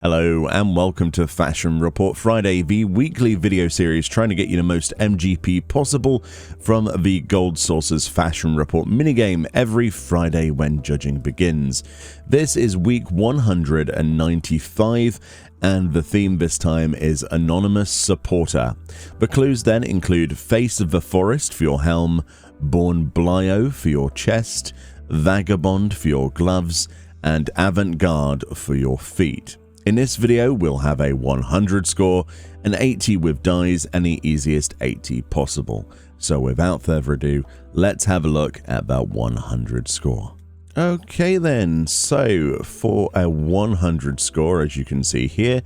Hello and welcome to Fashion Report Friday, the weekly video series trying to get you the most MGP possible from the Gold Sources Fashion Report minigame every Friday when judging begins. This is week 195 and the theme this time is Anonymous Supporter. The clues then include Face of the Forest for your helm, Born Blyo for your chest, Vagabond for your gloves, and Avant-Garde for your feet. In this video, we'll have a 100 score, an 80 with dies, and the easiest 80 possible. So without further ado, let's have a look at that 100 score. Okay then, so for a 100 score, as you can see here,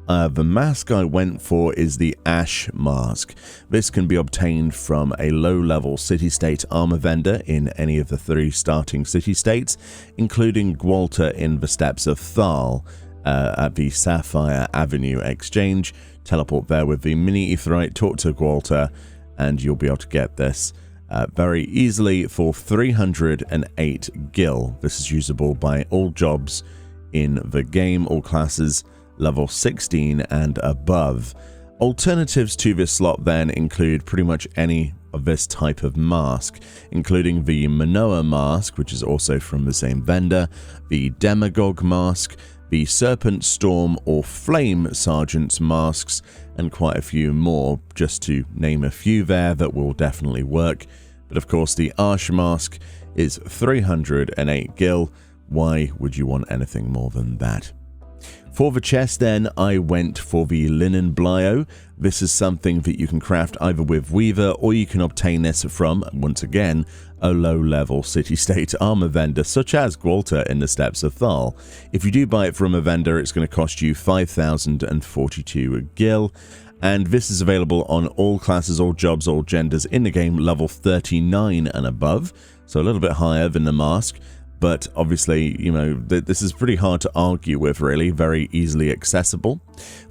the mask I went for is the Ash mask. This can be obtained from a low-level city-state armor vendor in any of the 3 starting city-states, including Gwalta in the Steppes of Thal. At the Sapphire Avenue Exchange. Teleport there with the mini Aetheryte, talk to Gwalta, and you'll be able to get this very easily for 308 gil. This is usable by all jobs in the game, all classes level 16 and above. Alternatives to this slot then include pretty much any of this type of mask, including the Manoa mask, which is also from the same vendor, the Demagogue mask, the Serpent Storm or Flame Sergeant's masks, and quite a few more, just to name a few there that will definitely work. But of course the Ash mask is 308 gil. Why would you want anything more than that? For the chest then, I went for the Linen Blyo. This is something that you can craft either with Weaver or you can obtain this from, once again, a low-level city-state armor vendor such as Gwalta in the Steppes of Thal. If you do buy it from a vendor, it's going to cost you 5,042 gil. And this is available on all classes, all jobs, all genders in the game, level 39 and above. So a little bit higher than the mask. But obviously, you know, this is pretty hard to argue with, really, very easily accessible.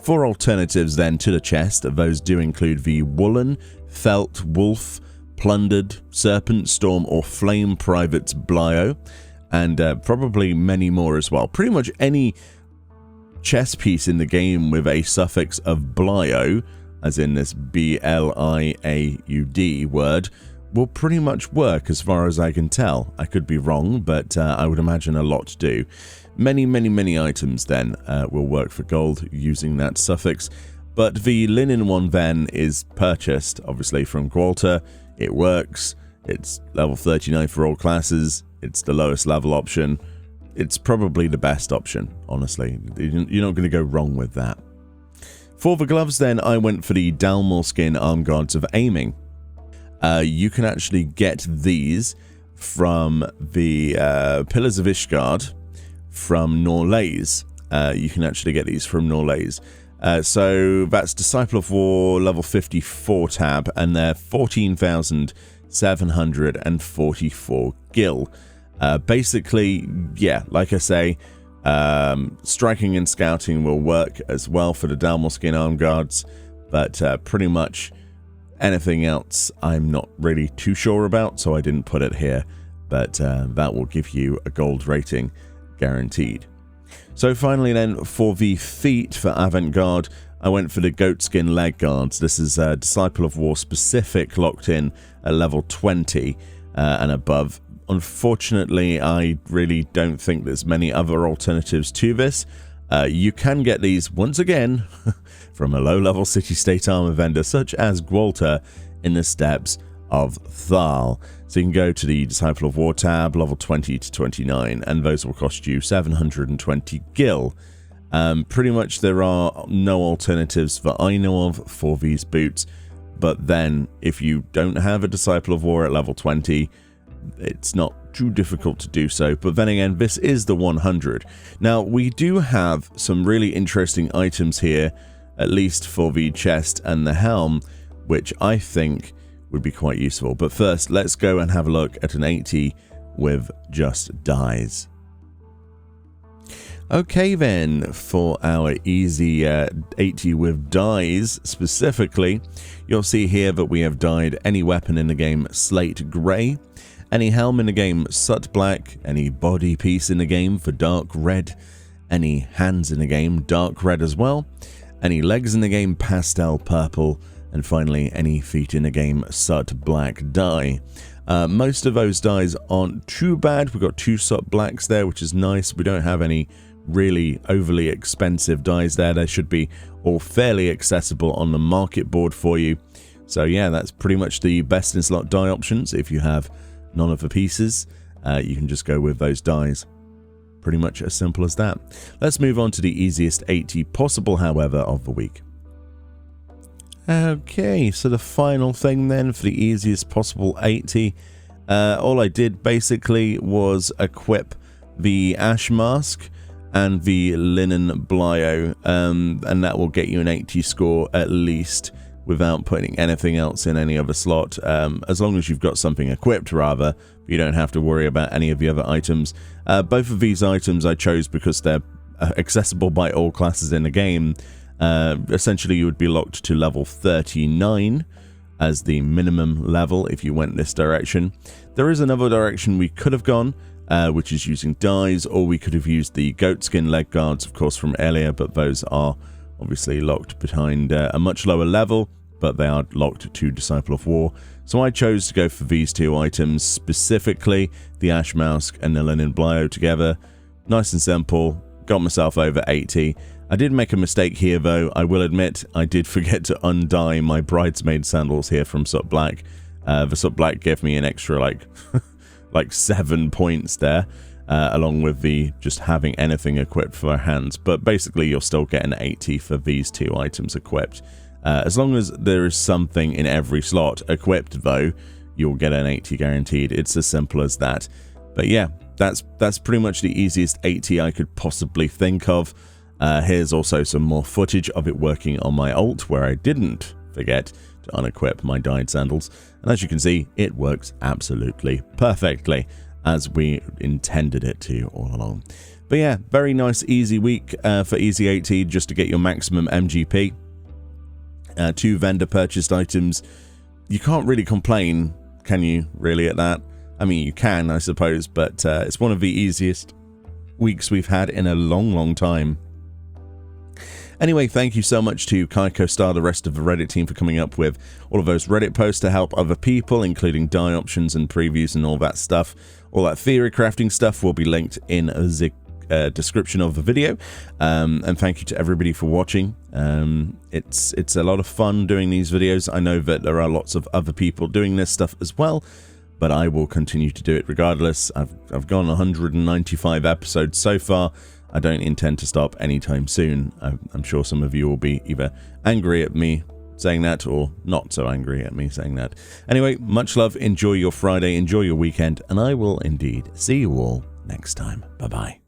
For alternatives then to the chest, those do include the Woolen, Felt, Wolf, Plundered, Serpent Storm or Flame Private's Blyo, and probably many more as well. Pretty much any chest piece in the game with a suffix of Blyo, as in this B-L-I-A-U-D word, will pretty much work as far as I can tell. I could be wrong, but I would imagine a lot do. Many items then will work for gold using that suffix. But the linen one then is purchased, obviously, from Gwalta. It works. It's level 39 for all classes. It's the lowest level option. It's probably the best option, honestly. You're not going to go wrong with that. For the gloves then, I went for the Dalmorskin Arm Guards of Aiming. You can actually get these from the Pillars of Ishgard from Norlays. You can actually get these from Norlays. So that's Disciple of War level 54 tab, and they're 14,744 gil. Basically, yeah, like I say, striking and scouting will work as well for the Dalmorskin Arm Guards, but pretty much anything else I'm not really too sure about, so I didn't put it here, but that will give you a gold rating guaranteed. So finally then, for the feet for Avant-Garde, I went for the Goatskin Leg Guards. This is Disciple of War specific, locked in at level 20 and above. Unfortunately, I really don't think there's many other alternatives to this. You can get these, once again, from a low-level city-state armor vendor such as Gwalta in the Steppes of Thal. So you can go to the Disciple of War tab, level 20 to 29, and those will cost you 720 gil. Pretty much there are no alternatives that I know of for these boots, but then if you don't have a Disciple of War at level 20, it's not too difficult to do so. But then again, this is the 100. Now, we do have some really interesting items here, at least for the chest and the helm, which I think would be quite useful. But first, let's go and have a look at an 80 with just dies. Okay then, for our easy 80 with dies specifically, you'll see here that we have dyed any weapon in the game slate grey, any helm in the game soot black, any body piece in the game for dark red, any hands in the game, dark red as well, any legs in the game, pastel purple, and finally any feet in the game, soot black dye. Most of those dyes aren't too bad. We've got 2 soot blacks there, which is nice. We don't have any really overly expensive dyes there. They should be all fairly accessible on the market board for you. So yeah, that's pretty much the best in slot dye options. If you have none of the pieces, you can just go with those dyes. Pretty much as simple as that. Let's move on to the easiest 80 possible, however, of the week. Okay, so the final thing then for the easiest possible 80, all I did basically was equip the Ash Mask and the Linen Blyo, and that will get you an 80 score at least without putting anything else in any other slot. As long as you've got something equipped, rather, you don't have to worry about any of the other items. Both of these items I chose because they're accessible by all classes in the game. Essentially, you would be locked to level 39 as the minimum level if you went this direction. There is another direction we could have gone, which is using dyes, or we could have used the goatskin leg guards, of course, from earlier, but those are obviously locked behind a much lower level, but they are locked to Disciple of War. So I chose to go for these 2 items, specifically the Ash Mask and the Linen Blyo together. Nice and simple, got myself over 80. I did make a mistake here though, I will admit. I did forget to undye my bridesmaid sandals here from Soot Black. The Soot Black gave me an extra like 7 points there, along with the just having anything equipped for our hands. But basically you'll still get an 80 for these 2 items equipped. As long as there is something in every slot equipped though, you'll get an 80 guaranteed. It's as simple as that. But yeah, that's pretty much the easiest 80 I could possibly think of. Here's also some more footage of it working on my ult, where I didn't forget to unequip my dyed sandals. And as you can see, it works absolutely perfectly, as we intended it to all along. But yeah, very nice, easy week for Easy 80, just to get your maximum MGP. 2 vendor purchased items. You can't really complain, can you, really, at that? I mean, you can, I suppose, but it's one of the easiest weeks we've had in a long time. Anyway, thank you so much to Kaiko Star, the rest of the Reddit team, for coming up with all of those Reddit posts to help other people, including dye options and previews and all that stuff. All that theory crafting stuff will be linked in the description of the video. And thank you to everybody for watching. It's a lot of fun doing these videos. I know that there are lots of other people doing this stuff as well, but I will continue to do it regardless. I've gone 195 episodes so far. I don't intend to stop anytime soon. I'm sure some of you will be either angry at me saying that or not so angry at me saying that. Anyway, much love, enjoy your Friday, enjoy your weekend, and I will indeed see you all next time. Bye-bye.